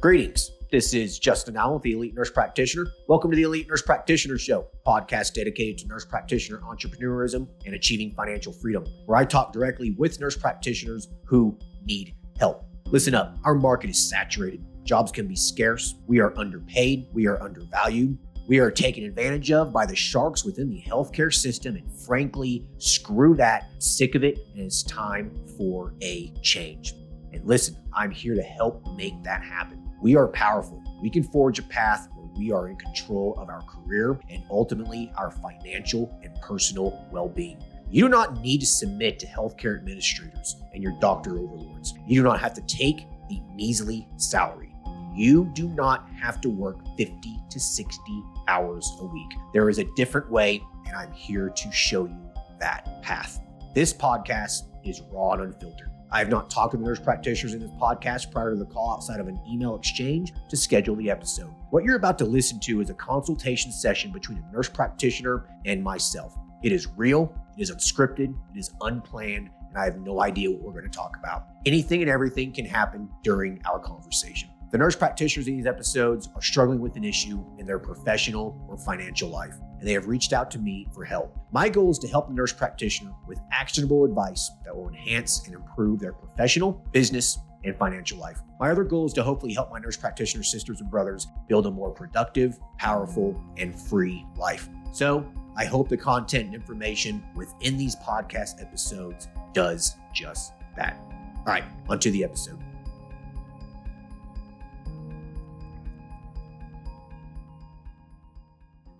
Greetings. This is Justin Allen, the Elite Nurse Practitioner. Welcome to the Elite Nurse Practitioner Show, a podcast dedicated to nurse practitioner entrepreneurism and achieving financial freedom, where I talk directly with nurse practitioners who need help. Listen up, our market is saturated. Jobs can be scarce. We are underpaid. We are undervalued. We are taken advantage of by the sharks within the healthcare system, and frankly, screw that. Sick of it, and it's time for a change. And listen, I'm here to help make that happen. We are powerful. We can forge a path where we are in control of our career and ultimately our financial and personal well-being. You do not need to submit to healthcare administrators and your doctor overlords. You do not have to take the measly salary. You do not have to work 50 to 60 hours a week. There is a different way, and I'm here to show you that path. This podcast is raw and unfiltered. I have not talked to the nurse practitioners in this podcast prior to the call outside of an email exchange to schedule the episode. What you're about to listen to is a consultation session between a nurse practitioner and myself. It is real, it is unscripted, it is unplanned, and I have no idea what we're going to talk about. Anything and everything can happen during our conversation. The nurse practitioners in these episodes are struggling with an issue in their professional or financial life, and they have reached out to me for help. My goal is to help the nurse practitioner with actionable advice that will enhance and improve their professional, business, and financial life. My other goal is to hopefully help my nurse practitioner sisters and brothers build a more productive, powerful, and free life. So I hope the content and information within these podcast episodes does just that. All right, onto the episode.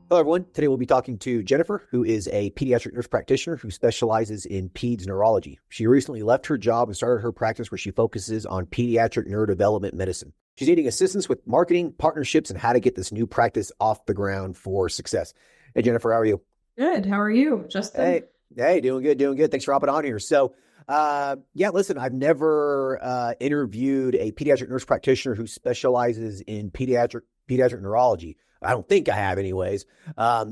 Hello, everyone. Today we'll be talking to Jennifer, who is a pediatric nurse practitioner who specializes in peds neurology. She recently left her job and started her practice where she focuses on pediatric neurodevelopment medicine. She's needing assistance with marketing, partnerships, and how to get this new practice off the ground for success. Hey, Jennifer, how are you? Good. How are you, Justin? Hey, doing good. Thanks for hopping on here. So, listen, I've never interviewed a pediatric nurse practitioner who specializes in pediatric neurology. I don't think I have anyways.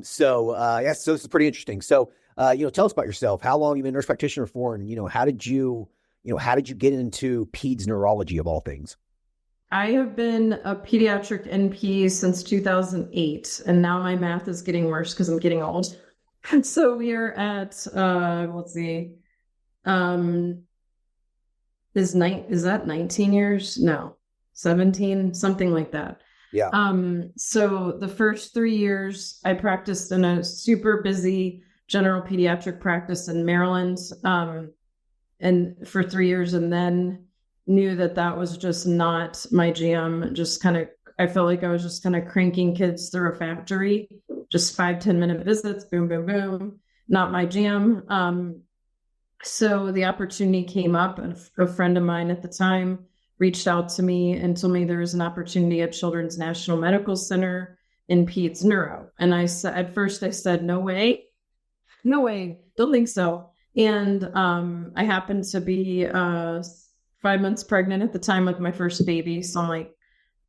So this is pretty interesting. So, tell us about yourself. How long have you been a nurse practitioner for? And, how did you get into peds neurology of all things? I have been a pediatric NP since 2008, and now my math is getting worse because I'm getting old. So we are at, is that 19 years? No, 17, something like that. Yeah. So the first 3 years I practiced in a super busy general pediatric practice in Maryland, and for 3 years, and then knew that was just not my jam. I felt like I was just kind of cranking kids through a factory, just 5-10 minute visits, boom, boom, boom, not my jam. So the opportunity came up, and a friend of mine at the time reached out to me and told me there was an opportunity at Children's National Medical Center in peds neuro. And at first I said, no way, don't think so. And I happened to be 5 months pregnant at the time with my first baby. So I'm like,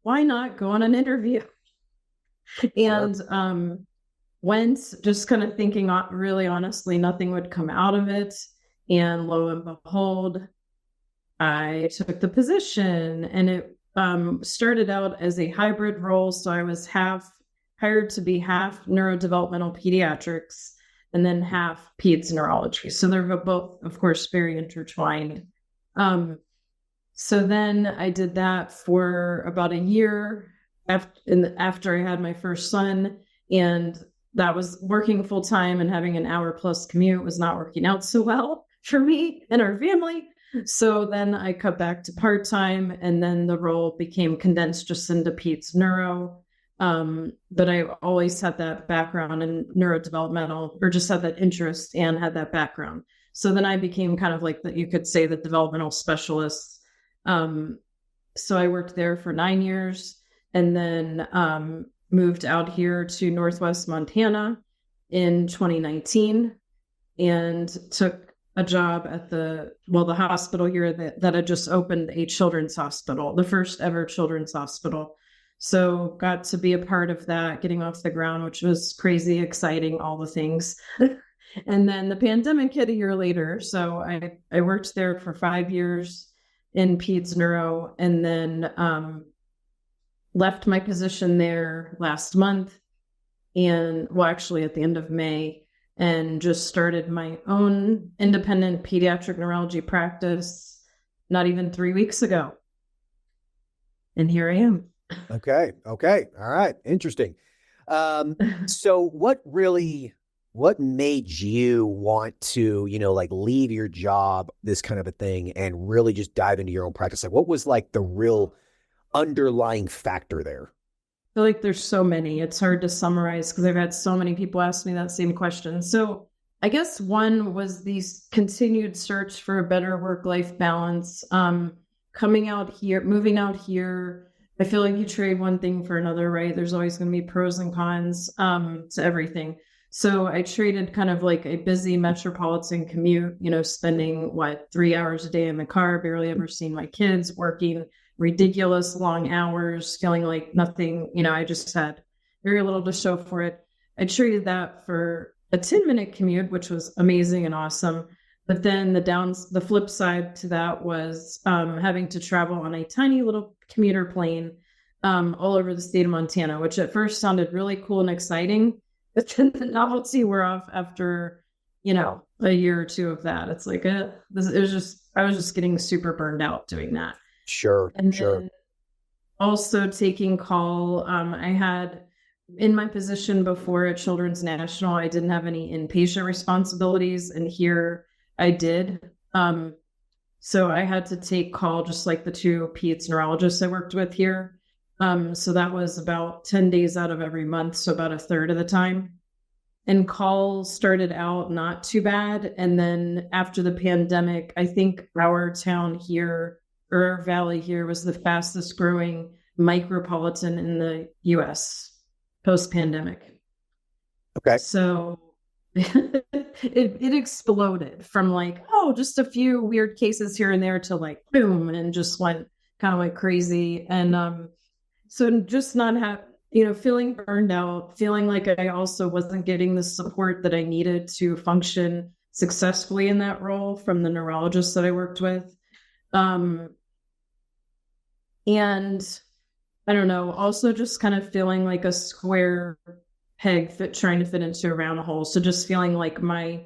why not go on an interview? And went, just kind of thinking really honestly, nothing would come out of it. And lo and behold, I took the position, and it started out as a hybrid role. So I was hired to be half neurodevelopmental pediatrics and then half peds neurology. So they're both, of course, very intertwined. So then I did that for about a year after I had my first son, and that was working full time, and having an hour plus commute was not working out so well for me and our family. So then I cut back to part-time, and then the role became condensed just into peds neuro. But I always had that background in neurodevelopmental, or just had that interest and had that background. So then I became kind of like you could say the developmental specialist. So I worked there for 9 years, and then moved out here to Northwest Montana in 2019, and took a job at the hospital here that had just opened a children's hospital, the first ever children's hospital. So got to be a part of that, getting off the ground, which was crazy, exciting, all the things. And then the pandemic hit a year later. So I worked there for 5 years in peds neuro, and then left my position there last month and well, actually at the end of May, and just started my own independent pediatric neurology practice not even 3 weeks ago. And here I am. Okay. Okay. All right. Interesting. So what made you want to, like leave your job, this kind of a thing, and really just dive into your own practice? Like what was like the real underlying factor there? I feel like there's so many. It's hard to summarize because I've had so many people ask me that same question. So I guess one was the continued search for a better work-life balance. Coming out here, moving out here, I feel like you trade one thing for another, right? There's always going to be pros and cons to everything. So I traded kind of like a busy metropolitan commute, spending 3 hours a day in the car, barely ever seeing my kids, working ridiculous long hours, feeling like nothing, I just had very little to show for it. I traded that for a 10-minute commute, which was amazing and awesome. But then the flip side to that was having to travel on a tiny little commuter plane all over the state of Montana, which at first sounded really cool and exciting. But then the novelty wore off after, a year or two of that. It's like, I was just getting super burned out doing that. Sure. And Sure. then also taking call. I had in my position before at Children's National, I didn't have any inpatient responsibilities, and here I did. So I had to take call just like the two peds neurologists I worked with here. So that was about 10 days out of every month, so about a third of the time. And call started out not too bad. And then after the pandemic, I think our town here, or our valley here, was the fastest growing micropolitan in the US post-pandemic. Okay. So it exploded from like, just a few weird cases here and there to like boom, and just went crazy. And so just not feeling burned out, feeling like I also wasn't getting the support that I needed to function successfully in that role from the neurologists that I worked with. And I don't know, also just kind of feeling like a square peg trying to fit into a round hole. So just feeling like my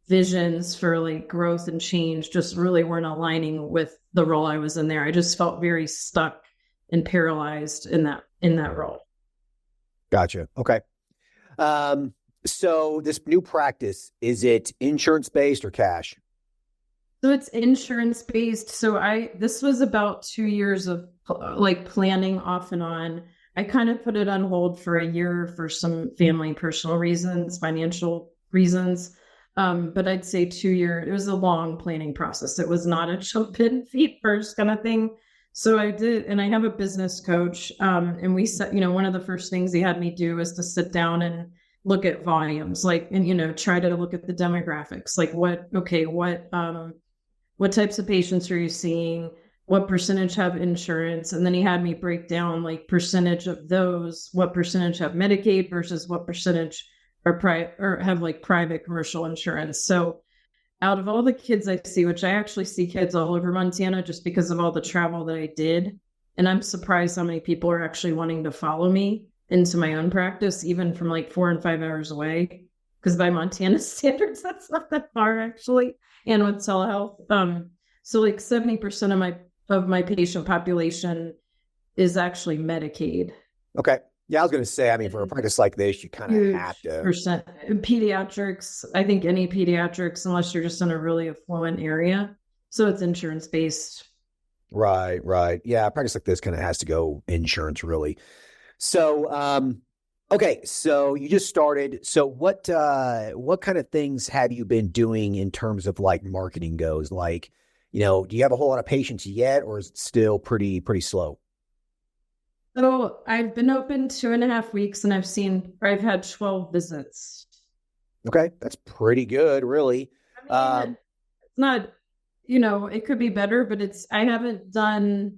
visions for like growth and change just really weren't aligning with the role I was in there. I just felt very stuck and paralyzed in that role. Gotcha. Okay. So this new practice, is it insurance-based or cash? So it's insurance-based. So this was about 2 years of like planning off and on. I kind of put it on hold for a year for some family, personal reasons, financial reasons. But I'd say 2 years, it was a long planning process. It was not a jump in feet first kind of thing. So I did, and I have a business coach. And we said, one of the first things he had me do is to sit down and look at volumes, and try to look at the demographics, like what types of patients are you seeing? What percentage have insurance? And then he had me break down like percentage of those, what percentage have Medicaid versus what percentage are have like private commercial insurance. So out of all the kids I see, which I actually see kids all over Montana just because of all the travel that I did, and I'm surprised how many people are actually wanting to follow me into my own practice, even from like 4 and 5 hours away, because by Montana standards, that's not that far actually. And with telehealth, so like 70% of my patient population is actually Medicaid. Okay. Yeah, I was going to say, I mean, for a practice like this, you kind of have to. Percent pediatrics. I think any pediatrics, unless you're just in a really affluent area. So it's insurance based. Right, right. Yeah, a practice like this kind of has to go insurance, really. So, okay, so you just started. So what kind of things have you been doing in terms of like marketing goes? Like, do you have a whole lot of patients yet, or is it still pretty slow? So I've been open 2.5 weeks, and I've had 12 visits. Okay, that's pretty good, really. I mean, it's not, it could be better, but I haven't done,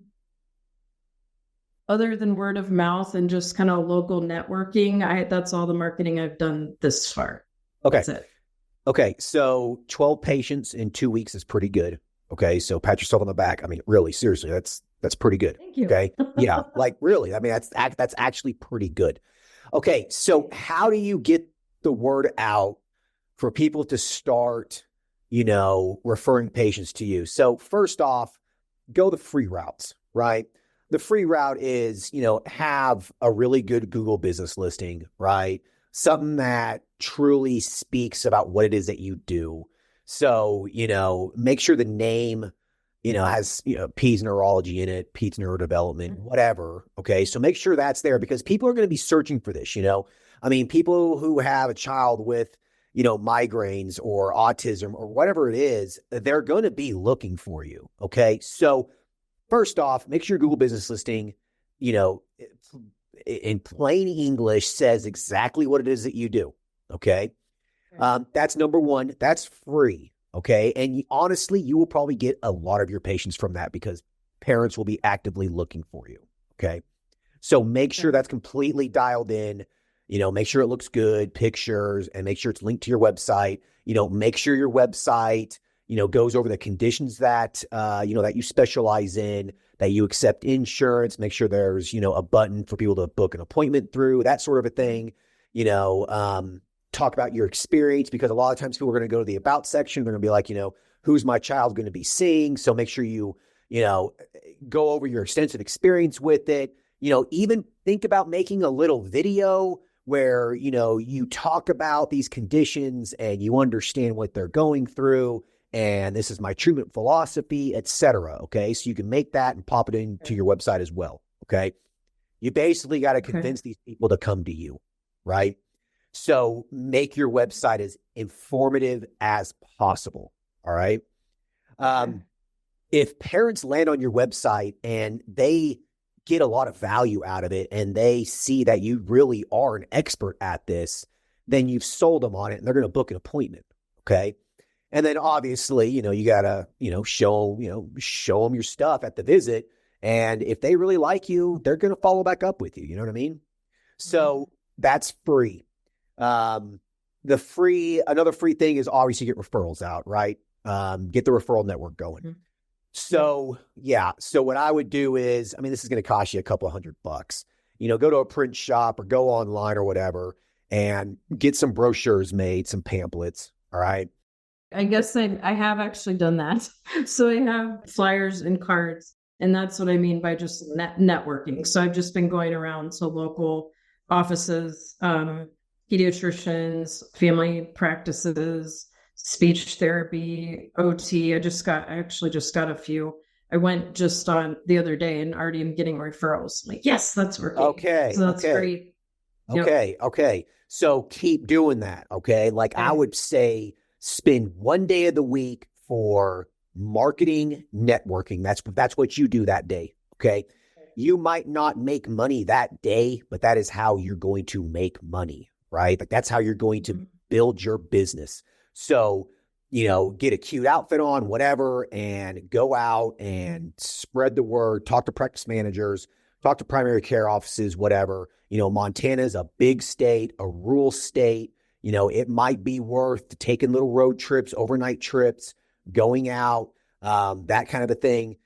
other than word of mouth and just kind of local networking. That's all the marketing I've done this far. Okay. That's it. Okay, so 12 patients in 2 weeks is pretty good. Okay, so pat yourself on the back. I mean, really, seriously, that's That's pretty good. Thank you. Okay. Yeah. Like really, I mean, that's actually pretty good. Okay. So how do you get the word out for people to start, referring patients to you? So first off, go the free routes, right? The free route is, have a really good Google business listing, right? Something that truly speaks about what it is that you do. So, make sure the name, has, Peds neurology in it, Peds neurodevelopment, whatever. Okay. So make sure that's there because people are going to be searching for this, I mean, people who have a child with, migraines or autism or whatever it is, they're going to be looking for you. Okay. So first off, make sure your Google business listing, in plain English says exactly what it is that you do. Okay. That's number one. That's free. Okay. And honestly, you will probably get a lot of your patients from that because parents will be actively looking for you. Okay. So make sure that's completely dialed in, make sure it looks good, pictures, and make sure it's linked to your website. Make sure your website, goes over the conditions that, that you specialize in, that you accept insurance, make sure there's, a button for people to book an appointment through, that sort of a thing, talk about your experience because a lot of times people are going to go to the about section. They're going to be like, who's my child going to be seeing? So make sure you, go over your extensive experience with it. Even think about making a little video where, you talk about these conditions and you understand what they're going through. And this is my treatment philosophy, et cetera. Okay. So you can make that and pop it into your website as well. Okay. You basically got to convince these people to come to you, right? So make your website as informative as possible. All right. If parents land on your website and they get a lot of value out of it and they see that you really are an expert at this, then you've sold them on it and they're going to book an appointment. Okay. And then obviously, you gotta, show them your stuff at the visit. And if they really like you, they're going to follow back up with you. You know what I mean? So that's free. Another free thing is obviously get referrals out, right? Get the referral network going. So yeah. So what I would do is, this is going to cost you a couple of $100, go to a print shop or go online or whatever and get some brochures made, some pamphlets. All right. I guess I have actually done that. So I have flyers and cards, and that's what I mean by just networking. So I've just been going around to local offices, pediatricians, family practices, speech therapy, OT. I actually just got a few. I went just on the other day and already am getting referrals. I'm like, yes, that's working. Okay. So that's great. Okay. Yep. Okay. So keep doing that. Okay. Like I would say, spend one day of the week for marketing, networking. That's what you do that day. Okay. You might not make money that day, but that is how you're going to make money, right? Like that's how you're going to build your business. So, get a cute outfit on, whatever, and go out and spread the word, talk to practice managers, talk to primary care offices, whatever. Montana is a big state, a rural state. It might be worth taking little road trips, overnight trips, going out, that kind of a thing.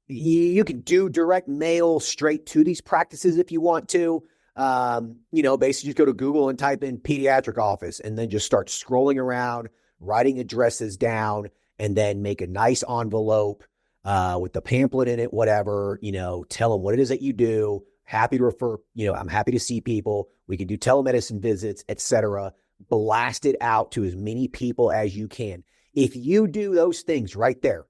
You can do direct mail straight to these practices if you want to. Basically just go to Google and type in pediatric office and then just start scrolling around, writing addresses down, and then make a nice envelope with the pamphlet in it, whatever, tell them what it is that you do. Happy to refer, I'm happy to see people. We can do telemedicine visits, etc. Blast it out to as many people as you can. If you do those things right there,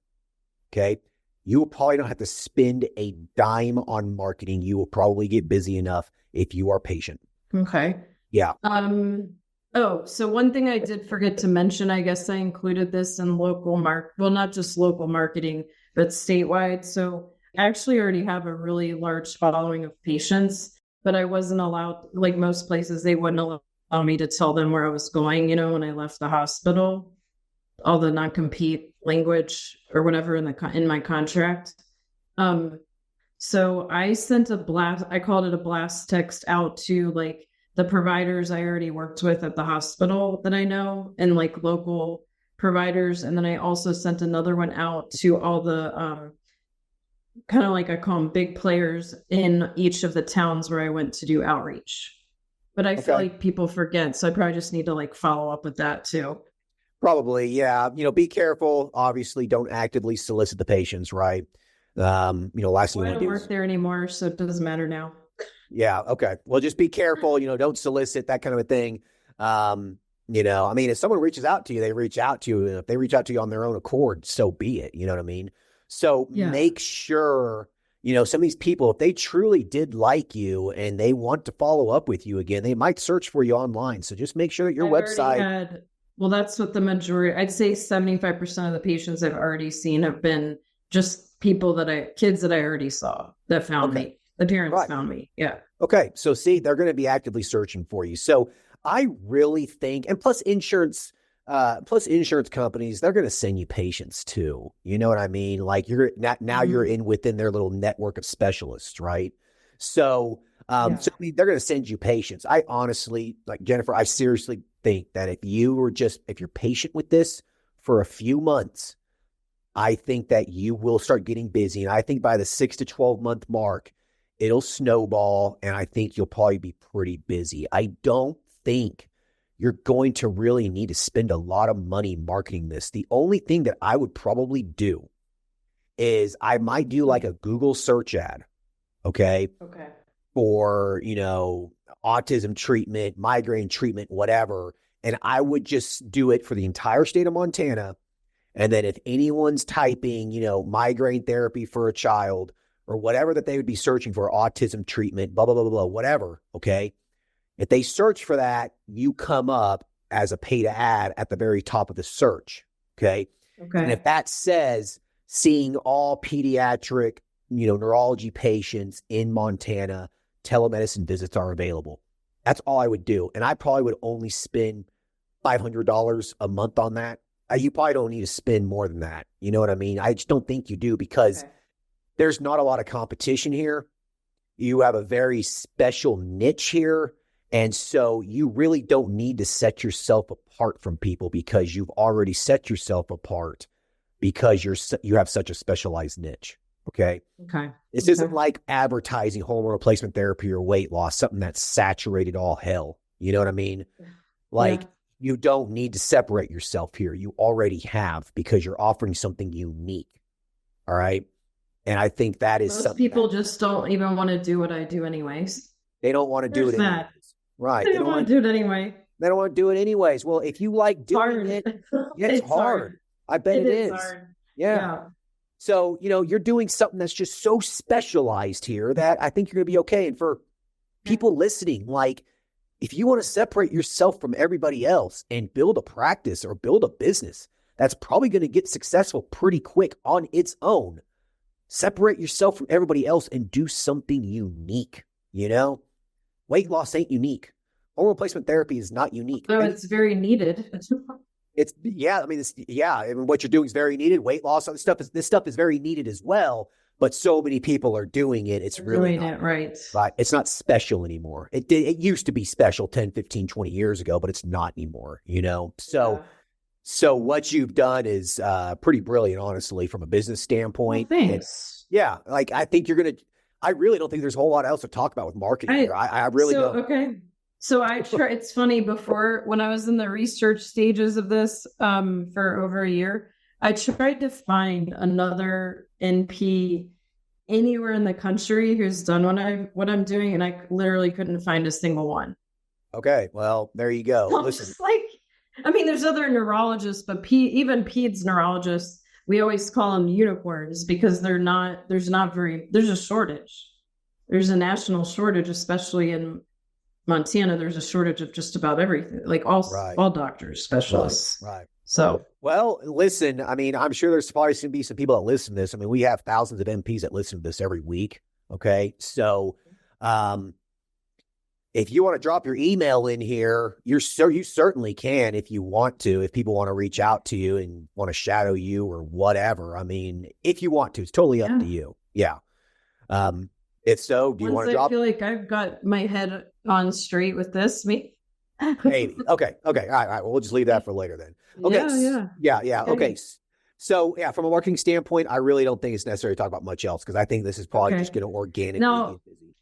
okay, you will probably not have to spend a dime on marketing. You will probably get busy enough if you are patient. Okay. Yeah. So one thing I did forget to mention, I guess I included this in not just local marketing, but statewide. So I actually already have a really large following of patients, but I wasn't allowed, like most places, they wouldn't allow me to tell them where I was going, when I left the hospital, all the non-compete language or whatever in my contract. So I sent I called it a blast text out to like the providers I already worked with at the hospital that I know and like local providers. And then I also sent another one out to all the kind of like I call them big players in each of the towns where I went to do outreach. But I feel Okay. like people forget. So I probably just need to like follow up with that too. Probably, yeah. Be careful. Obviously, don't actively solicit the patients, right? Last thing Well, you I want to don't do work is, there anymore, so it doesn't matter now. yeah, okay. Well, just be careful. Don't solicit that kind of a thing. I mean, if someone reaches out to you, they reach out to you. And if they reach out to you on their own accord, so be it. You know what I mean? So Yeah. make sure, some of these people, if they truly did like you and they want to follow up with you again, they might search for you online. So just make sure that your I've already website. had, well, that's what the majority, I'd say 75% of the patients I've already seen have been just kids that I already saw that found Okay. me. The parents Right. found me. Yeah. Okay. So see, they're going to be actively searching for you. So I really think, and plus insurance companies, they're going to send you patients too. You know what I mean? Like now you're Mhm. in within their little network of specialists, right? So, Yeah. I mean, they're going to send you patients. I honestly, like Jennifer, I seriously think that if you're patient with this for a few months, I think that you will start getting busy. And I think by the 6 to 12 month mark, it'll snowball. And I think you'll probably be pretty busy. I don't think you're going to really need to spend a lot of money marketing this. The only thing that I would probably do is I might do like a Google search ad, okay, Okay. for, autism treatment, migraine treatment, whatever. And I would just do it for the entire state of Montana, and then if anyone's typing, migraine therapy for a child or whatever that they would be searching for, autism treatment, blah, blah, blah, blah, blah, whatever. Okay. If they search for that, you come up as a paid ad at the very top of the search. Okay. And if Okay. that says seeing all pediatric, neurology patients in Montana, telemedicine visits are available. That's all I would do. And I probably would only spend $500 a month on that. You probably don't need to spend more than that. You know what I mean? I just don't think you do because Okay. there's not a lot of competition here. You have a very special niche here. And so you really don't need to set yourself apart from people because you've already set yourself apart because you have such a specialized niche. Okay. Okay. This isn't Okay. like advertising hormone replacement therapy or weight loss, something that's saturated all hell. You know what I mean? Yeah. Like, you don't need to separate yourself here. You already have because you're offering something unique. All right. And I think that is Most something people that just don't even want to do what I do anyways. they don't want to do There's it anyways. that. Right. I don't want to do it anyway. They don't want to do it anyways. Well, if you like It's doing hard. it, yeah, it's It's hard. hard. I bet It it is is. hard. Yeah. Yeah. So, you're doing something that's just so specialized here that I think you're going to be okay. And for people listening, like, if you want to separate yourself from everybody else and build a practice or build a business that's probably going to get successful pretty quick on its own, separate yourself from everybody else and do something unique. Weight loss ain't unique. Hormone replacement therapy is not unique. So And it's very needed. yeah, I mean, what you're doing is very needed. Weight loss, this stuff is very needed as well. But so many people are doing it. It's We're really doing not. it right. Right. It's not special anymore. It used to be special 10, 15, 20 years ago, but it's not anymore, So Yeah. so what you've done is pretty brilliant, honestly, from a business Well, standpoint. And thanks. yeah, like I really don't think there's a whole lot else to talk about with marketing here. I really So don't. okay. So I try it's funny before when I was in the research stages of this for over a year, I tried to find another NP anywhere in the country who's done what I'm doing, and I literally couldn't find a single one. Okay. Well, there you go. I'm Listen, just like, I mean, there's other neurologists, but even peds neurologists, we always call them unicorns because there's a shortage. There's a national shortage, especially in Montana. There's a shortage of just about everything, like right, all doctors, specialists. right. So Well, listen, I mean, I'm sure there's probably going to be some people that listen to this. I mean, we have thousands of MPs that listen to this every week. Okay. So, if you want to drop your email in here, you certainly can if you want to, if people want to reach out to you and want to shadow you or whatever. I mean, if you want to, it's totally up to you. Yeah. If so, do you want to I drop? feel like I've got my head on straight with this, me. Maybe. Okay. Okay. All right. All right. Well, we'll just leave that for later then. Okay. Yeah, yeah. Yeah. Yeah. Okay. Okay. So yeah, from a marketing standpoint, I really don't think it's necessary to talk about much else because I think this is probably just going to organically Now, get busy.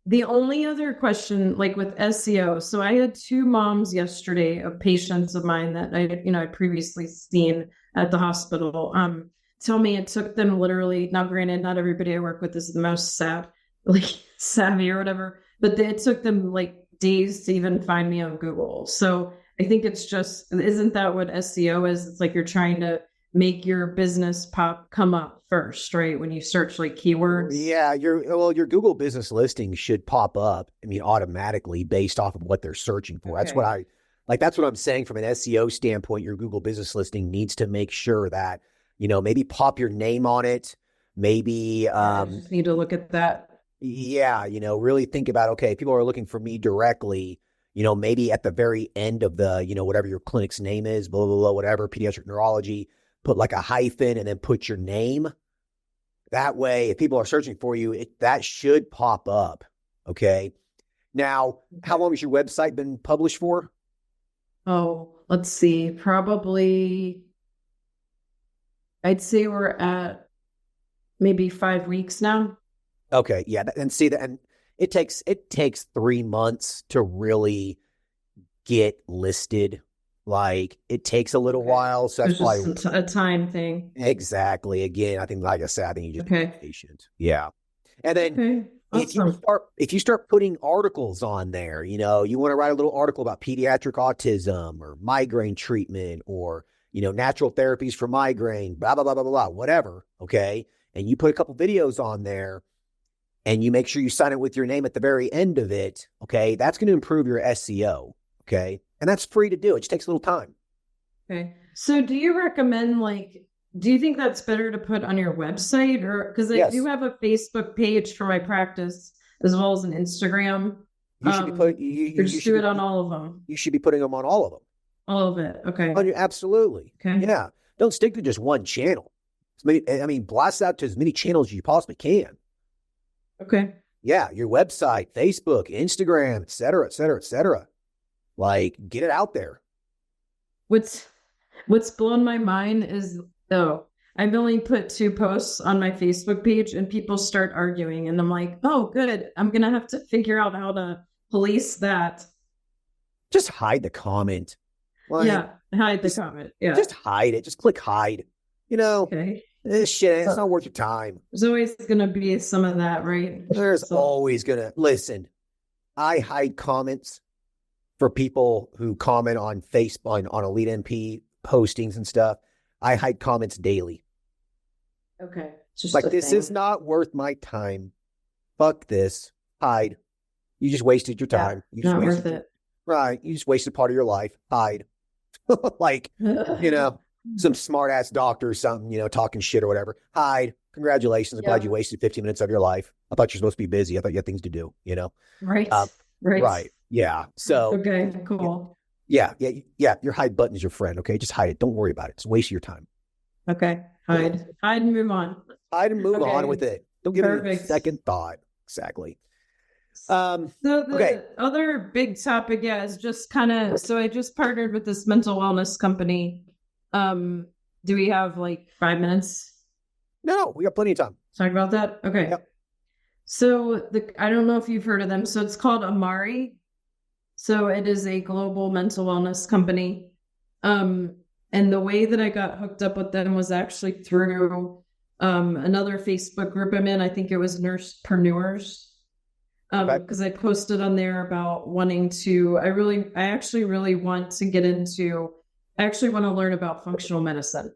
the only other question, like with SEO, so I had two moms yesterday of patients of mine that I'd previously seen at the hospital. Tell me it took them literally, now granted, not everybody I work with is the most savvy or whatever, but it took them like days to even find me on Google. So I think it's just, isn't that what SEO is? It's like you're trying to make your business come up first, right? When you search like keywords. Yeah, your Google business listing should pop up, automatically based off of what they're searching for. Okay. That's what I'm saying from an SEO standpoint. Your Google business listing needs to make sure that, maybe pop your name on it. Maybe I just need to look at that. Yeah, really think about, okay, people are looking for me directly, maybe at the very end of the, whatever your clinic's name is, blah, blah, blah, whatever, pediatric neurology, put like a hyphen and then put your name. That way, if people are searching for you, that should pop up. Okay. Now, how long has your website been published for? Oh, let's see. Probably, I'd say we're at maybe 5 weeks now. Okay. Yeah. And see that, and it takes 3 months to really get listed. Like it takes a little while. So that's probably just a time thing. Exactly. Again, I think, like I said, I think you just be patient. Yeah. And then awesome. if you start putting articles on there, you want to write a little article about pediatric autism or migraine treatment or, natural therapies for migraine, blah, blah, blah, blah, blah, whatever. Okay. And you put a couple videos on there and you make sure you sign it with your name at the very end of it. Okay. That's going to improve your SEO. Okay. And that's free to do. It just takes a little time. Okay. So do you recommend do you think that's better to put on your website or because I do have a Facebook page for my practice as well as an Instagram? You should be putting you just do it on all of them. You should be putting them on all of them. All of it. Okay. Absolutely. Okay. Yeah. Don't stick to just one channel. Blast out to as many channels as you possibly can. Okay. Yeah. Your website, Facebook, Instagram, et cetera, et cetera, et cetera. Like, get it out there. What's blown my mind is, I've only put 2 posts on my Facebook page and people start arguing. And I'm like, oh, good. I'm going to have to figure out how to police that. Just hide the comment. Hide the comment. Yeah. Just hide it. Just click hide. Okay. This shit, it's not worth your time. There's always going to be some of that, right? There's always going to. Listen, I hide comments for people who comment on Facebook, on Elite NP postings and stuff. I hide comments daily. Okay. Just like, this is not worth my time. Fuck this. Hide. You just wasted your time. Not worth it. Right. You just wasted part of your life. Hide. Like, some smart ass doctor or something, talking shit or whatever. Hide. Congratulations. I'm glad you wasted 15 minutes of your life. I thought you're supposed to be busy. I thought you had things to do, Right. Right. Yeah. So. Okay, cool. Yeah. Your hide button is your friend. Okay. Just hide it. Don't worry about it. It's a waste of your time. Okay. Hide and move on. Hide and move on with it. Don't give it a second thought. Exactly. So the other big topic, is just kind of, so I just partnered with this mental wellness company. Do we have 5 minutes? No, we got plenty of time. Talk about that? Okay. Yep. So I don't know if you've heard of them. So it's called Amari. So it is a global mental wellness company. And the way that I got hooked up with them was actually through another Facebook group I'm in. I think it was Nursepreneurs. Because I posted on there about wanting to, I actually really want to get into, I actually want to learn about functional medicine.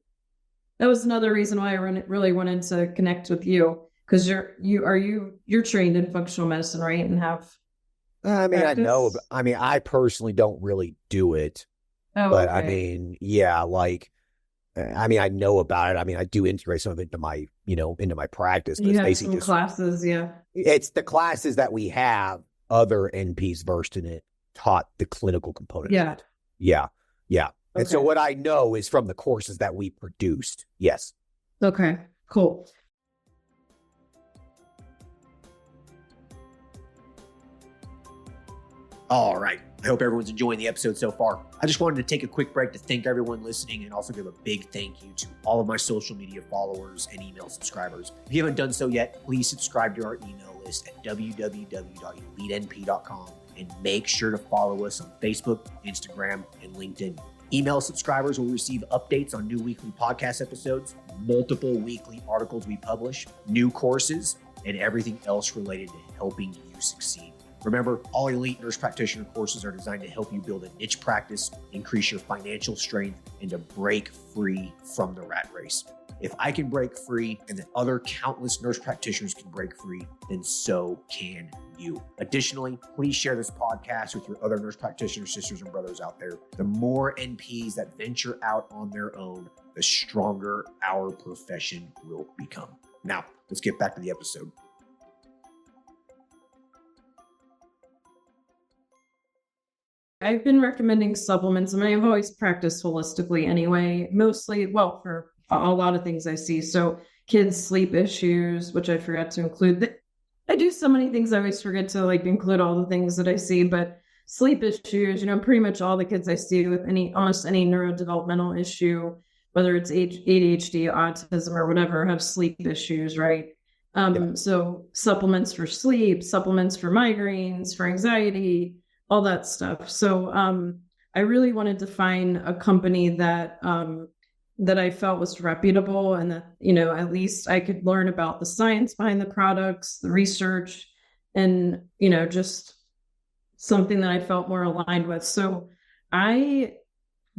That was another reason why I really wanted to connect with you, because you're trained in functional medicine, right? And have practice? I know, I personally don't really do it. Oh, but okay. I know about it. I do integrate some of it into my, into my practice. But you have some classes, yeah. It's the classes that we have other NPs versed in it taught the clinical component. Yeah. Yeah. Yeah. Okay. And so what I know is from the courses that we produced. Yes. Okay, cool. All right. I hope everyone's enjoying the episode so far. I just wanted to take a quick break to thank everyone listening and also give a big thank you to all of my social media followers and email subscribers. If you haven't done so yet, please subscribe to our email list at www.elitenp.com and make sure to follow us on Facebook, Instagram, and LinkedIn. Email subscribers will receive updates on new weekly podcast episodes, multiple weekly articles we publish, new courses, and everything else related to helping you succeed. Remember, all elite nurse practitioner courses are designed to help you build a niche practice, increase your financial strength, and to break free from the rat race. If I can break free and the other countless nurse practitioners can break free, then so can you. Additionally, please share this podcast with your other nurse practitioner sisters and brothers out there. The more NPs that venture out on their own, the stronger our profession will become. Now, let's get back to the episode. I've been recommending supplements. I mean, I've always practiced holistically anyway, mostly, well, for a lot of things I see. So kids' sleep issues, which I forgot to include. I do so many things, I always forget to include all the things that I see, but sleep issues, pretty much all the kids I see with almost any neurodevelopmental issue, whether it's ADHD, autism, or whatever, have sleep issues, right? So supplements for sleep, supplements for migraines, for anxiety, all that stuff. So I really wanted to find a company that that I felt was reputable and that, at least I could learn about the science behind the products, the research, and, just something that I felt more aligned with. So I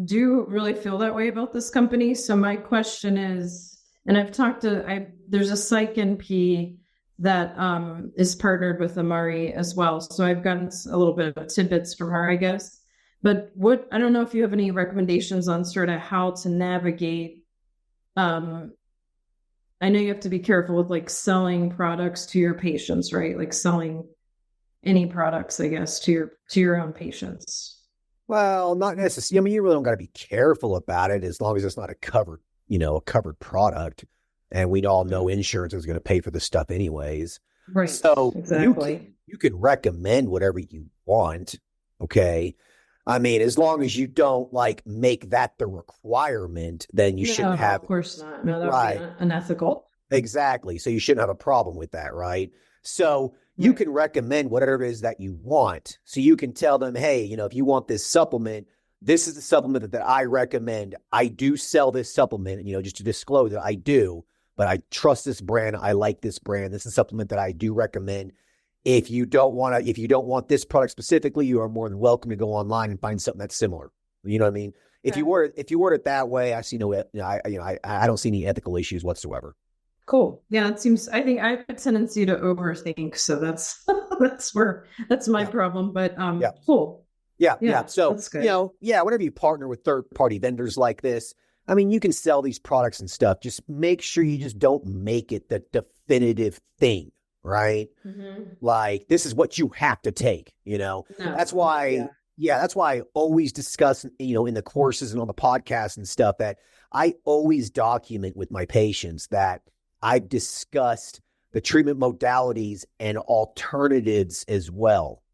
do really feel that way about this company. So my question is, and there's a psych NP that is partnered with Amari as well. So I've gotten a little bit of tidbits from her, I guess. But I don't know if you have any recommendations on sort of how to navigate. I know you have to be careful with selling products to your patients, right? Like selling any products, I guess, to your own patients. Well, not necessarily. I mean, you really don't got to be careful about it as long as it's not a covered product. And we all know insurance is going to pay for this stuff anyways. Right. So exactly. you can recommend whatever you want. Okay. I mean, as long as you don't make that the requirement, then you shouldn't have. Of course not. No, that would be unethical. Exactly. So you shouldn't have a problem with that, right? So you can recommend whatever it is that you want. So you can tell them, hey, if you want this supplement, this is the supplement that I recommend. I do sell this supplement, just to disclose that I do, but I trust this brand. I like this brand. This is a supplement that I do recommend. If you don't want this product specifically, you are more than welcome to go online and find something that's similar. You know what I mean? Okay. If you word it that way, I see I don't see any ethical issues whatsoever. Cool. Yeah, it seems. I think I have a tendency to overthink, so that's my problem. But cool. Yeah. So that's good. Whenever you partner with third-party vendors like this, I mean, you can sell these products and stuff. Just make sure you just don't make it the definitive thing, right? Mm-hmm. This is what you have to take. No. That's why. Yeah, that's why I always discuss, in the courses and on the podcast and stuff, that I always document with my patients that I've discussed the treatment modalities and alternatives as well.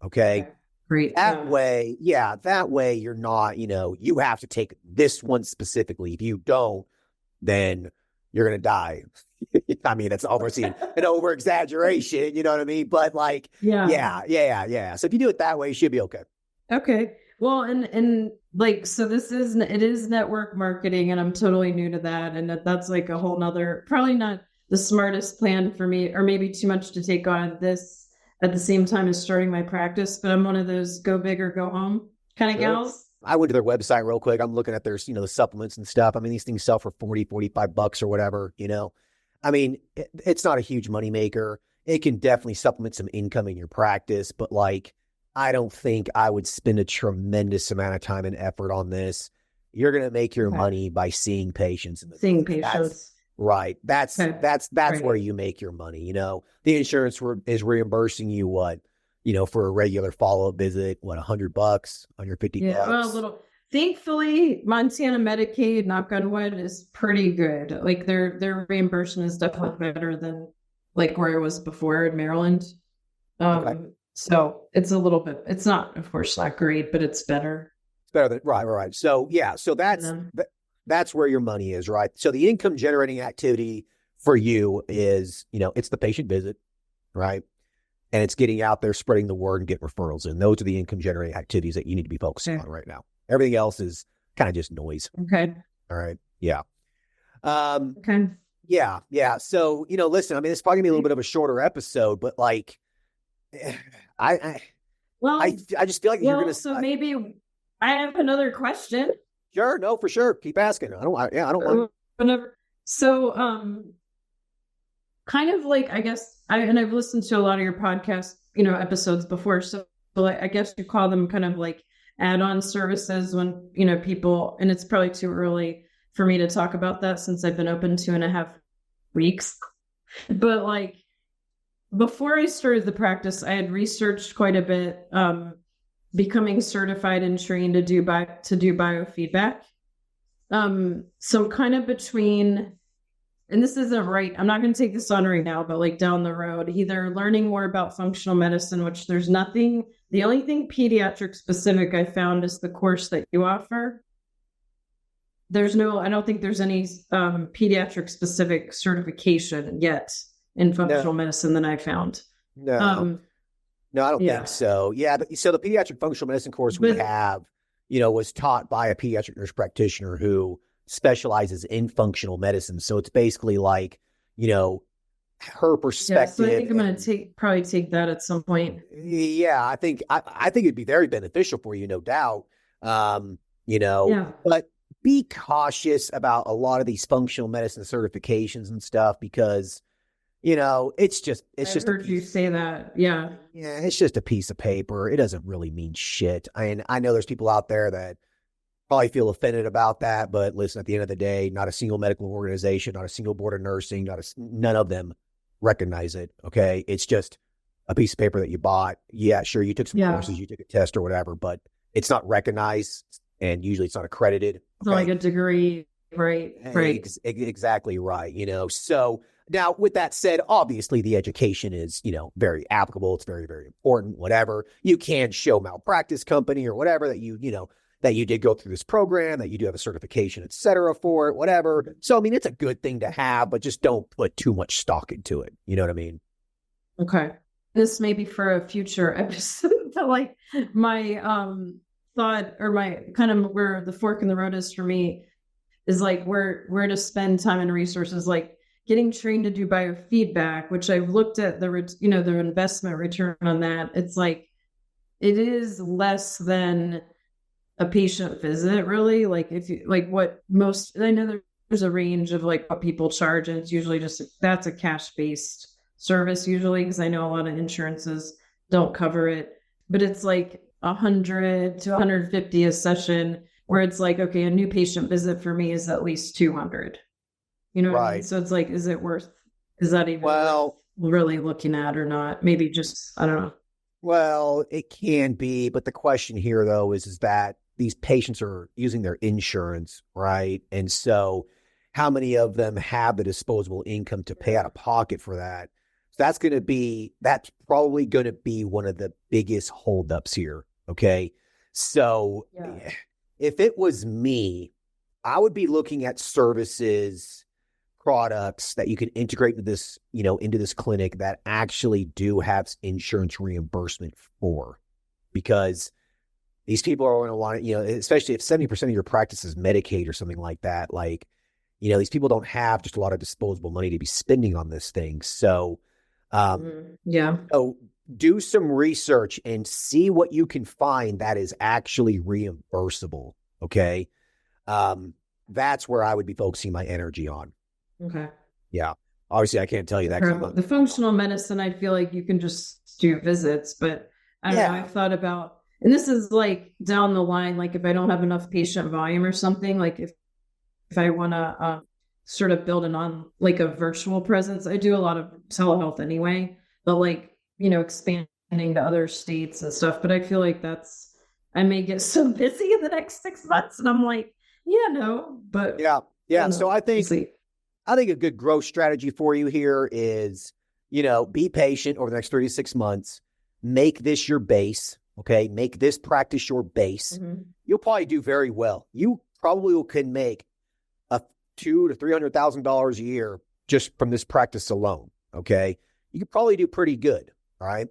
Okay. Great. That way you're not, you have to take this one specifically. If you don't, then you're going to die. I mean, that's obviously an over exaggeration, you know what I mean? But yeah. So if you do it that way, you should be okay. Okay. Well, and so it is network marketing, and I'm totally new to that. And that's a whole nother, probably not the smartest plan for me, or maybe too much to take on this at the same time as starting my practice, but I'm one of those go big or go home kind of gals. I went to their website real quick. I'm looking at their, the supplements and stuff. I mean, these things sell for $45 or whatever, I mean, it's not a huge moneymaker. It can definitely supplement some income in your practice, but I don't think I would spend a tremendous amount of time and effort on this. You're going to make your money by seeing patients. Seeing patients. Right. That's right. Where you make your money. The insurance is reimbursing you what, for a regular follow-up visit, what, $100, $150? Yeah, well, thankfully, Montana Medicaid, knock on wood, is pretty good. Their reimbursement is definitely better than where I was before in Maryland. Okay. So it's a little bit, it's not, of course, not great, but it's better. It's better than right. So yeah, so that's where your money is, right? So the income generating activity for you is, it's the patient visit, right? And it's getting out there, spreading the word and getting referrals in. Those are the income generating activities that you need to be focusing on right now. Everything else is kind of just noise. Okay. All right. Yeah. Okay. Yeah. So, listen, I mean, it's probably gonna be a little bit of a shorter episode, but like, I just feel like you're gonna. So maybe I have another question. Sure. No, for sure. Keep asking. I don't mind. Whenever. So, kind of like, I guess, I've listened to a lot of your podcast, episodes before. So like, I guess you call them kind of like add-on services when, people, and it's probably too early for me to talk about that since I've been open 2.5 weeks. But like, before I started the practice, I had researched quite a bit, becoming certified and trained to do biofeedback. So kind of between, and this isn't right, I'm not going to take this on right now, but like down the road, either learning more about functional medicine, which there's nothing, the only thing pediatric specific I found is the course that you offer. I don't think there's any pediatric specific certification yet in functional medicine that I found. No, I don't think so. Yeah. So the pediatric functional medicine course we have, was taught by a pediatric nurse practitioner who specializes in functional medicine. So it's basically like, her perspective. Yeah, so I think I'm going to probably take that at some point. Yeah, I think it'd be very beneficial for you, no doubt. But be cautious about a lot of these functional medicine certifications and stuff because, it's just heard you say that. Yeah. Yeah, it's just a piece of paper. It doesn't really mean shit. I know there's people out there that probably feel offended about that, but listen, at the end of the day, not a single medical organization, not a single board of nursing, none of them recognize it. Okay. It's just a piece of paper that you bought. Yeah, sure. You took some courses, you took a test or whatever, but it's not recognized and usually it's not accredited. It's like a degree. Right. Exactly right. So now with that said, obviously the education is, very applicable. It's very, very important, whatever. You can show malpractice company or whatever that that you did go through this program, that you do have a certification, et cetera, for it, whatever. So, I mean, it's a good thing to have, but just don't put too much stock into it. You know what I mean? Okay. This may be for a future episode, but like my thought or my kind of where the fork in the road is for me is like where to spend time and resources, like getting trained to do biofeedback, which I've looked at the investment return on that. It's like, it is less than a patient visit, really. Like if you like what most, I know there's a range of like what people charge, and it's usually that's a cash-based service usually, because I know a lot of insurances don't cover it, but it's like 100 to 150 a session, where it's like, okay, a new patient visit for me is at least 200. You know what I mean? So it's like, is that even worth really looking at or not? Maybe just, I don't know. Well, it can be, but the question here though is that these patients are using their insurance, right? And so how many of them have the disposable income to pay out of pocket for that? So that's probably going to be one of the biggest holdups here. Okay. So if it was me, I would be looking at services, products that you can integrate into this clinic that actually do have insurance reimbursement for, because these people are going to want to, especially if 70% of your practice is Medicaid or something like that, like, these people don't have just a lot of disposable money to be spending on this thing. So, so do some research and see what you can find that is actually reimbursable. Okay. That's where I would be focusing my energy on. Okay. Yeah. Obviously, I can't tell you that. The functional medicine, I feel like you can just do visits, but I don't know. I've thought about, and this is like down the line, like if I don't have enough patient volume or something, like if I want to sort of build like a virtual presence. I do a lot of telehealth anyway, but like, expanding to other states and stuff. But I feel like I may get so busy in the next 6 months, and I'm like, but yeah. So I think a good growth strategy for you here is, be patient over the next 36 months. make this your base. Okay. Make this practice your base. You'll probably do very well. You probably can make a $200,000 to $300,000 a year just from this practice alone. Okay. You could probably do pretty good. All right.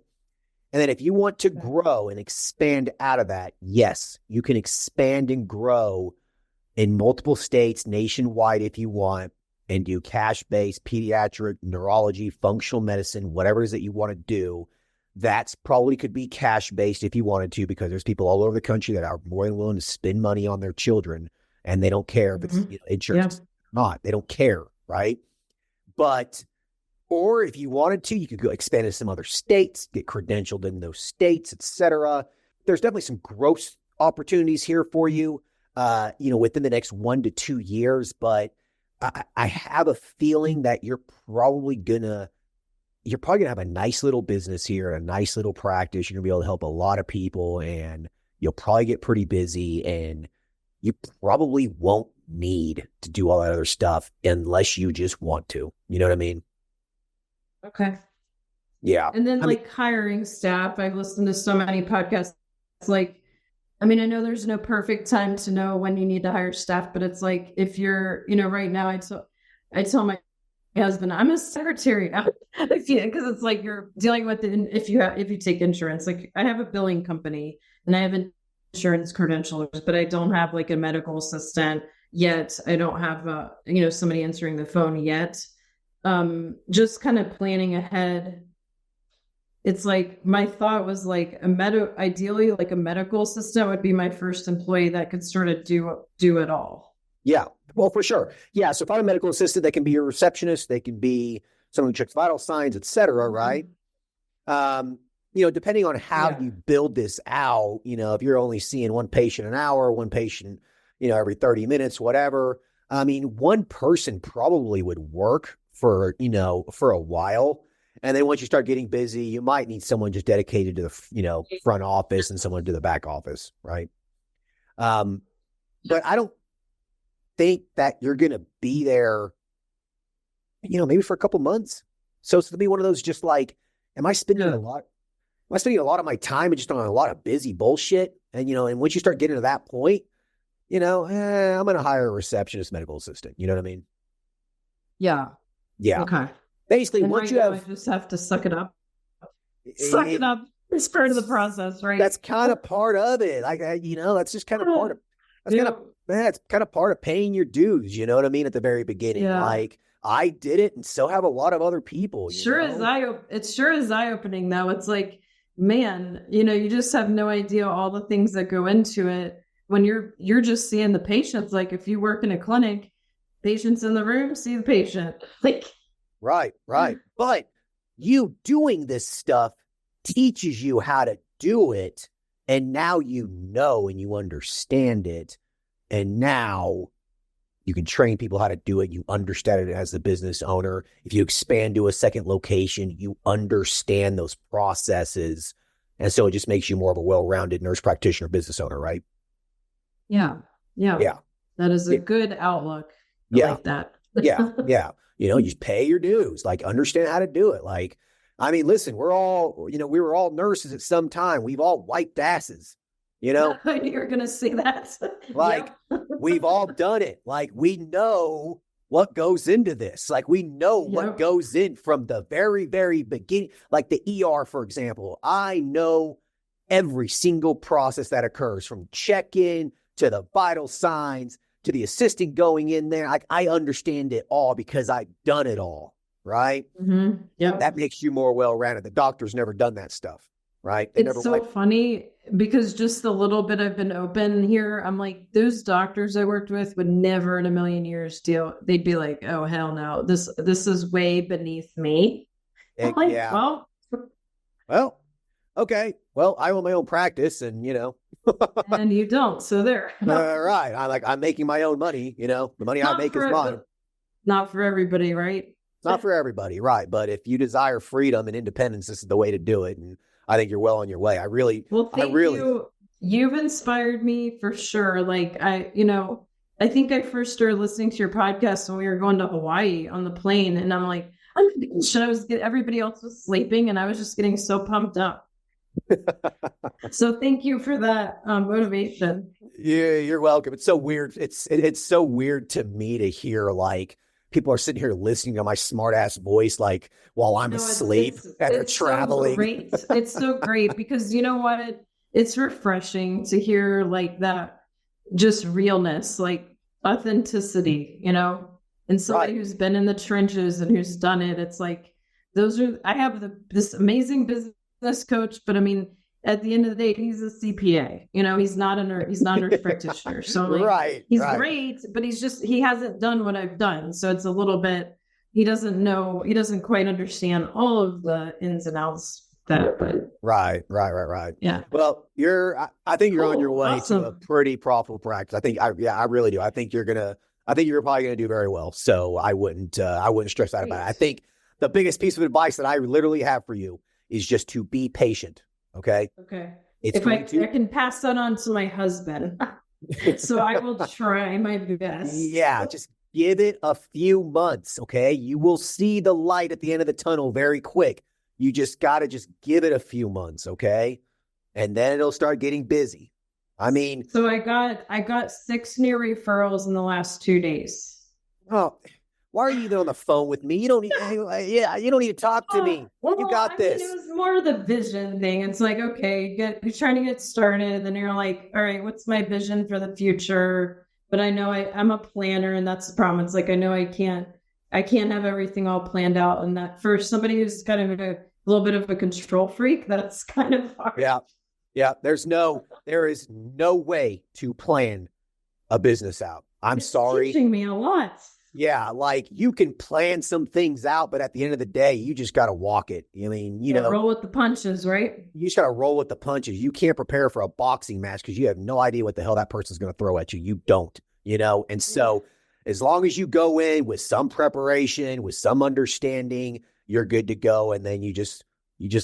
And then if you want to grow and expand out of that, yes, you can expand and grow in multiple states nationwide if you want, and do cash-based pediatric neurology, functional medicine, whatever it is that you want to do. That's probably could be cash-based if you wanted to, because there's people all over the country that are more than willing to spend money on their children, and they don't care if it's insurance or not. They don't care, right? But, or if you wanted to, you could go expand to some other states, get credentialed in those states, etc. There's definitely some growth opportunities here for you, within the next 1 to 2 years. But I have a feeling that you're probably gonna have a nice little business here, a nice little practice. You're gonna be able to help a lot of people, and you'll probably get pretty busy, and you probably won't need to do all that other stuff unless you just want to. You know what I mean? Okay. Yeah. And then hiring staff, I've listened to so many podcasts. It's I know there's no perfect time to know when you need to hire staff, but it's if you're, right now, I tell my husband, I'm a secretary now, because it's you're dealing with if you take insurance. I have a billing company and I have insurance credentials, but I don't have a medical assistant yet. I don't have somebody answering the phone yet. Just kind of planning ahead. It's my thought was ideally a medical assistant would be my first employee that could sort of do it all. Yeah, well, for sure. Yeah. So if I'm a medical assistant, they can be your receptionist. They can be someone who checks vital signs, et cetera. Right. Depending on how you build this out, if you're only seeing one patient an hour, one patient, every 30 minutes, whatever. One person probably would work for a while. And then once you start getting busy, you might need someone just dedicated to the, front office and someone to the back office. Right. But I don't think that you're going to be there, maybe for a couple months. So it's going to be one of those, just am I spending a lot of my time and just on a lot of busy bullshit? And, and once you start getting to that point, I'm going to hire a receptionist, medical assistant. You know what I mean? Yeah. Yeah. Okay. Basically, and once I just have to suck it up. Suck it up. It's part of the process, right? That's kind of part of it. That's just kind of part of. It's kind of part of paying your dues. You know what I mean? At the very beginning, I did it, and so have a lot of other people. It's sure is eye-opening, though. It's man, you just have no idea all the things that go into it when you're just seeing the patients. If you work in a clinic, patients in the room, see the patient. Right. But you doing this stuff teaches you how to do it. And now and you understand it. And now you can train people how to do it. You understand it as the business owner. If you expand to a second location, you understand those processes. And so it just makes you more of a well-rounded nurse practitioner, business owner, right? Yeah. That is a good outlook. I like that. Yeah. You just pay your dues, understand how to do it. Listen, we were all nurses at some time. We've all wiped asses, You're going to say that. We've all done it. We know what goes into this. We know what goes in from the very, very beginning. The ER, for example, I know every single process that occurs, from check-in to the vital signs, to the assistant going in there. I understand it all because I've done it all, right? Mm-hmm. Yeah. That makes you more well-rounded. The doctor's never done that stuff, right? It's so funny because just the little bit I've been open here, I'm those doctors I worked with would never in a million years deal. They'd be oh, hell no. This is way beneath me. Well, okay. Well, I own my own practice, and and you don't. So there. Right. I'm making my own money. The money I make is mine. Not for everybody, right? Not for everybody, right? But if you desire freedom and independence, this is the way to do it. And I think you're well on your way. Thank you. You've inspired me for sure. I think I first started listening to your podcast when we were going to Hawaii on the plane, and I'm everybody else was sleeping, and I was just getting so pumped up. So thank you for that motivation. Yeah, you're welcome. It's so weird. It's so weird to me to hear like people are sitting here listening to my smart ass voice like while I'm No, asleep and they're it's so traveling. great. It's so great because you know what? It's refreshing to hear like that, just realness, like authenticity, and somebody Right. who's been in the trenches and who's done it. It's like I have this amazing business coach, but I mean, at the end of the day, he's a CPA. He's not a nurse practitioner. So like Right, he's right. great, but he hasn't done what I've done. So it's a little bit, he doesn't quite understand all of the ins and outs but Right. yeah. Well, I think you're on your Cool. way to a Awesome. pretty profitable practice. I really do. I think you're probably gonna do very well. So I wouldn't stress out about it. I Great. think the biggest piece of advice that I literally have for you is just to be patient. Okay. Okay. It's If I, going to, I can pass that on to my husband. So I will try my best. yeah, just give it a few months. Okay. You will see the light at the end of the tunnel very quick. You just got to just give it a few months. Okay. And then it'll start getting busy. I mean, So I got 6 new referrals in the last 2 days. oh, why are you even on the phone with me? You don't need, yeah, you don't need to talk to me. Well, You I got mean, it this. was more the vision thing. It's like, okay, you're trying to get started, and then you're like, all right, what's my vision for the future? But I know I'm a planner, and that's the problem. It's like I know I can't have everything all planned out, and that for somebody who's kind of a little bit of a control freak, that's kind of hard. Yeah. Yeah. There is no way to plan a business out. I'm It's sorry. teaching me a lot. Yeah, like you can plan some things out, but at the end of the day, you just got to walk it. I mean, Roll with the punches, right? you just got to roll with the punches. You can't prepare for a boxing match because you have no idea what the hell that person's going to throw at you. You don't. And so as long as you go in with some preparation, with some understanding, you're good to go. And then you just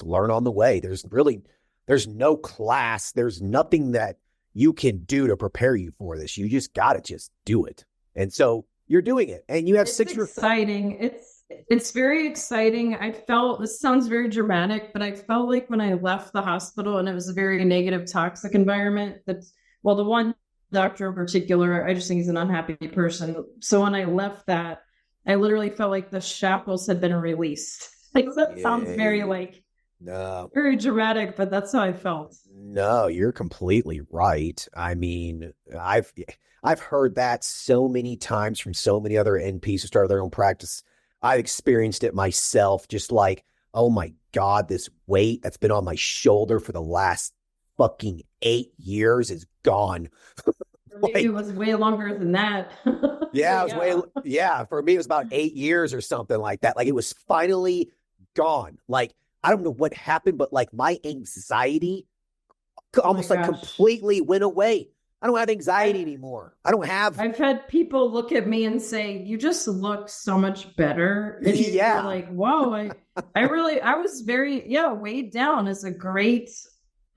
learn on the way. There's no class. There's nothing that you can do to prepare you for this. You just got to just do it. And so you're doing it and you have It's 6 exciting. It's very exciting. I felt, this sounds very dramatic, but I felt like when I left the hospital and it was a very negative, toxic environment, well, the one doctor in particular, I just think he's an unhappy person. So when I left that, I literally felt like the shackles had been released. Like that sounds very No, very dramatic, but that's how I felt. no, you're completely right. I mean, I've heard that so many times from so many other NPs who started their own practice. I've experienced it myself, just like, oh my God, this weight that's been on my shoulder for the last fucking 8 years is gone. Maybe it was way longer than that. Yeah, it was for me, it was about 8 years or something like that. Like it was finally gone. Like, I don't know what happened, but like my anxiety almost like completely went away. I don't have anxiety anymore. I've had people look at me and say, "You just look so much better." And you're like, "Whoa!" I was very, weighed down is a great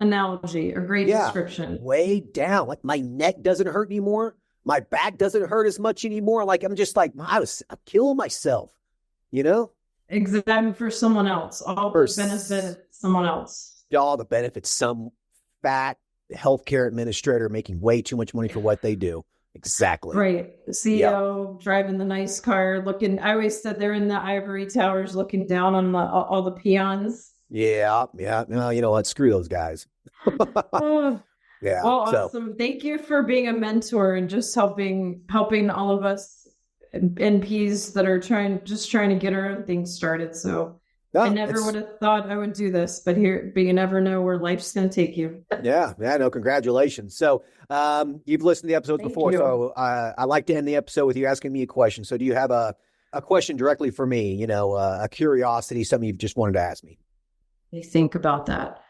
analogy or great description. Weighed down. Like my neck doesn't hurt anymore. My back doesn't hurt as much anymore. Like I'm just like I'm killing myself. Exactly, for someone else. All the benefit someone else. All the benefits. Some fat healthcare administrator making way too much money for what they do. Exactly. Right. The CEO driving the nice car, I always said they're in the ivory towers looking down on all the peons. Yeah. No, you know what? Screw those guys. Yeah. Well, awesome. Thank you for being a mentor and just helping all of us NPs that are trying to get our own things started. So I never would have thought I would do this, but you never know where life's going to take you. Yeah. No, congratulations. So you've listened to the episodes before. So I like to end the episode with you asking me a question. So do you have a question directly for me, a curiosity, something you've just wanted to ask me? Let me think about that.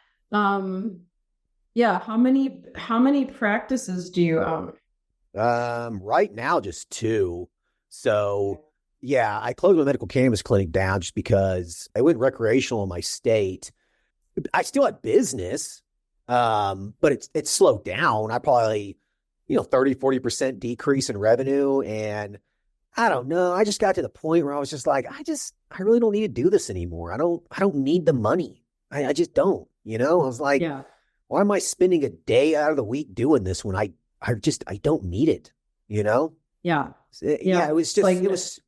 Yeah. How many practices do you own? Right now, just 2. So yeah, I closed my medical cannabis clinic down just because I went recreational in my state. I still had business, but it's slowed down. I probably, 30-40% decrease in revenue. And I don't know. I just got to the point where I was just like, I really don't need to do this anymore. I don't need the money. I just don't. You know, I was like, Yeah. why am I spending a day out of the week doing this when I don't need it, you know? Yeah. Yeah, it Yeah. was just, Like, it was,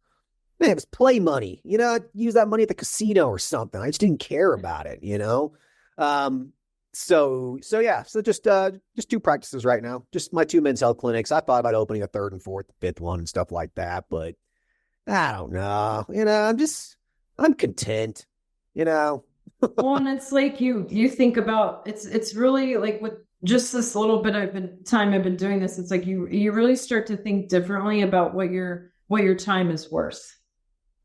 man, it was play money. You know, I'd use that money at the casino or something. I just didn't care about it, you know? Um, so yeah, so just two practices right now. Just my two men's health clinics. I thought about opening a third and fourth, fifth one and stuff like that, but I don't know. You know, I'm content, you know? well, and it's like you think about it's really like with just this little bit I've been doing this, it's like you really start to think differently about what your time is worth.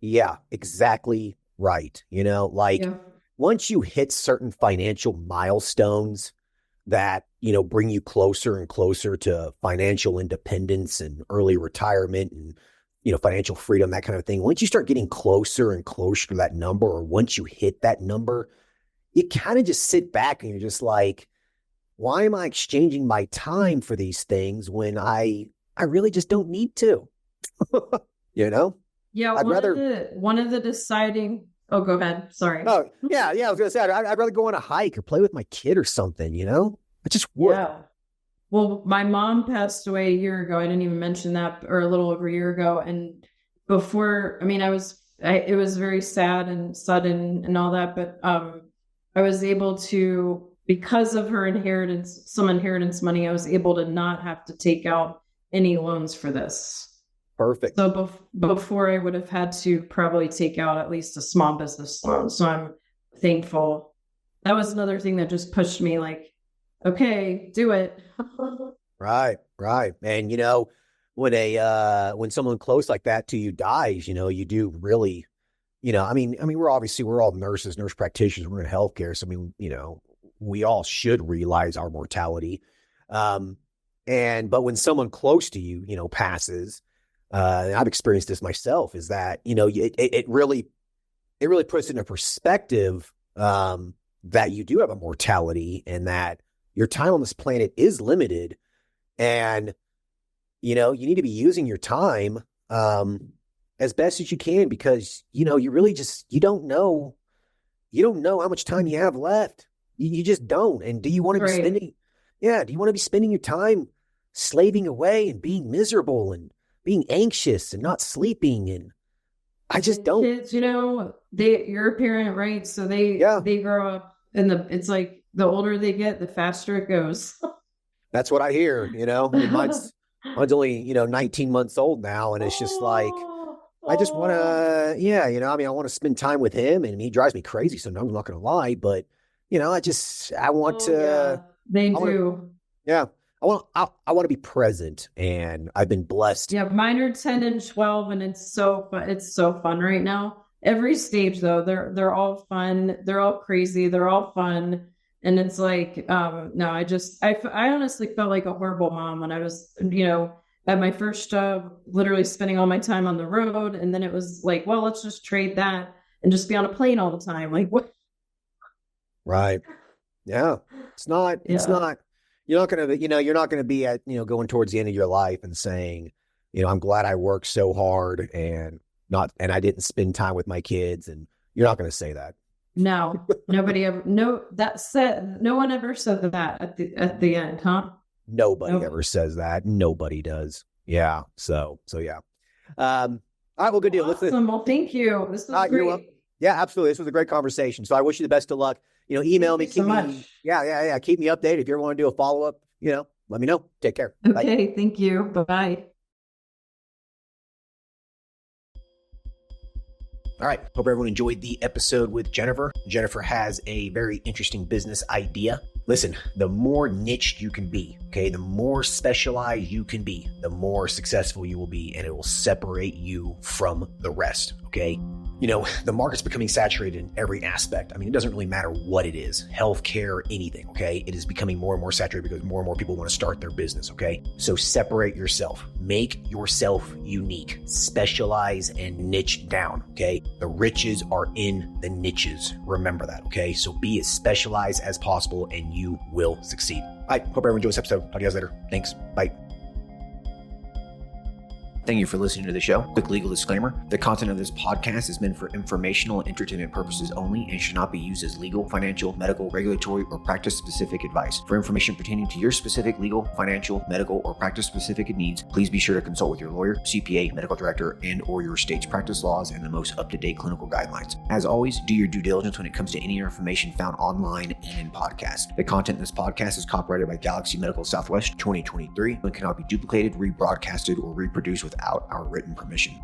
Yeah, exactly right. You know, like Yeah. once you hit certain financial milestones that, you know, bring you closer and closer to financial independence and early retirement and, you know, financial freedom, that kind of thing. Once you start getting closer and closer to that number, or once you hit that number, you kind of just sit back and you're just like, why am I exchanging my time for these things when I really just don't need to? You know? Yeah, I'd rather one of the deciding oh, go ahead. Sorry. Oh, yeah, I was gonna say I'd rather go on a hike or play with my kid or something, you know? I just would. Yeah. Well, my mom passed away a year ago. I didn't even mention that, or a little over a year ago. And before, I mean, it was very sad and sudden and all that, but I was able to, because of her inheritance, some inheritance money, I was able to not have to take out any loans for this. Perfect. So before I would have had to probably take out at least a small business loan. So I'm thankful. That was another thing that just pushed me like, okay, do it. Right, right. And you know, when someone close like that to you dies, you know, you do really, you know, I mean, we're all nurses, nurse practitioners, we're in healthcare. So I mean, you know, we all should realize our mortality. But when someone close to you, you know, passes, I've experienced this myself, is that, you know, it really puts into perspective, that you do have a mortality and that your time on this planet is limited, and, you know, you need to be using your time, as best as you can, because, you know, you really just, you don't know how much time you have left. You just don't. And do you want to be spending, do you want to be spending your time slaving away and being miserable and being anxious and not sleeping? And I just don't. Kids, you know, you're a parent, right? So they grow up, and it's like the older they get, the faster it goes. That's what I hear, you know. I mean, mine's only, you know, 19 months old now, and it's just like, I just want to, you know, I mean, I want to spend time with him, and he drives me crazy sometimes, I'm not going to lie, but, you know, I want to. Yeah, they do. I want to be present, and I've been blessed. Yeah, mine are 10 and 12, and it's so fun. It's so fun right now. Every stage though, they're all fun. They're all crazy. They're all fun. And it's like, no, I honestly felt like a horrible mom when I was, you know, at my first job, literally spending all my time on the road. And then it was like, well, let's just trade that and just be on a plane all the time. Like, what? Right. Yeah. It's not, you're not going to be at, you know, going towards the end of your life and saying, you know, I'm glad I worked so hard and I didn't spend time with my kids. And you're not going to say that. No, nobody ever. No, no one ever said that at the end, huh? Nobody ever says that. Nobody does. Yeah. So yeah. All right. Well, good deal. Awesome. Well, thank you. This was great. Yeah, absolutely. This was a great conversation. So I wish you the best of luck. You know, email me. Keep me. Yeah. Keep me updated. If you ever want to do a follow up, you know, let me know. Take care. Okay. Bye. Thank you. Bye-bye. All right. Hope everyone enjoyed the episode with Jennifer. Jennifer has a very interesting business idea. Listen, the more niched you can be, okay, the more specialized you can be, the more successful you will be, and it will separate you from the rest, okay? You know, the market's becoming saturated in every aspect. I mean, it doesn't really matter what it is, healthcare, anything, okay? It is becoming more and more saturated because more and more people want to start their business, okay? So separate yourself. Make yourself unique. Specialize and niche down, okay? The riches are in the niches. Remember that, okay? So be as specialized as possible and you will succeed. All right, hope everyone enjoys this episode. Talk to you guys later. Thanks. Bye. Thank you for listening to the show. Quick legal disclaimer. The content of this podcast is meant for informational and entertainment purposes only and should not be used as legal, financial, medical, regulatory, or practice-specific advice. For information pertaining to your specific legal, financial, medical, or practice-specific needs, please be sure to consult with your lawyer, CPA, medical director, and or your state's practice laws and the most up-to-date clinical guidelines. As always, do your due diligence when it comes to any information found online and in podcast. The content in this podcast is copyrighted by Galaxy Medical Southwest 2023 and cannot be duplicated, rebroadcasted, or reproduced without our written permission.